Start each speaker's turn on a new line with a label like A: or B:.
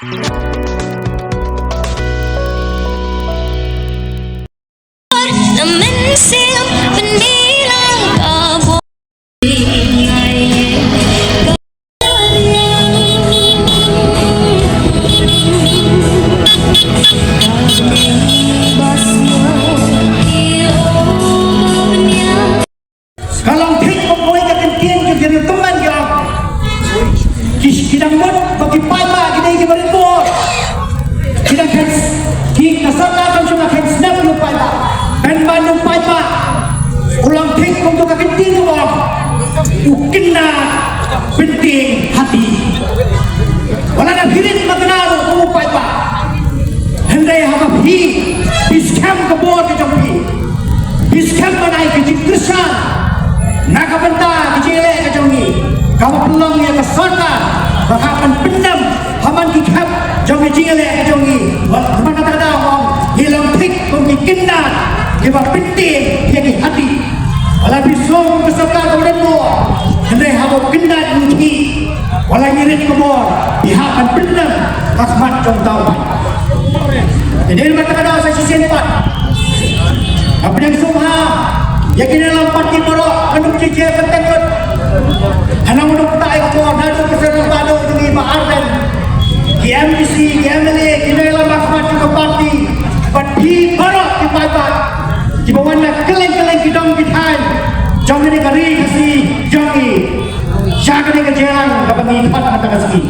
A: Naman silang panilang kabot
B: Kalau thích có mối cái tiền tiền cho tiền tâm anh kìa khi đang mất và khi bay mà cái đây cái vấn đề của khi đang khen khi là sao ta không cho là khen snap luôn bay mà bên ban luôn bay mà ulang thích không cho cái tiền của ông mungkin na penting hati wala na hirit magnalo kung bay mà henday haba hi scam ka board ka jong hi scam manai ka jikrisan nakabenta kecile ke jongi kamu pulang ya ke sana bakapan pendam haman dikap jongi kecile ke jongi mana kata orang hilang tik kami kena dia penting dia ke hati wala bisong beserta kemudian mo hendai habo kena uji wala nyirit kebor dihakan pendam rahmat jong tahu jadi mata kata saya sisi empat apa yang sumha ya kini lampat di borok menuk cici ketekut hanang menuk tak ekor nadu kesenang badu demi ma'ardan GMDC, GMLA, kini lambat maju ke parti di borok di paibat di bawah nak keleng-keleng hidung bitan jong ini kari kasih jongi syakani kejalan kapangi empat mata kasih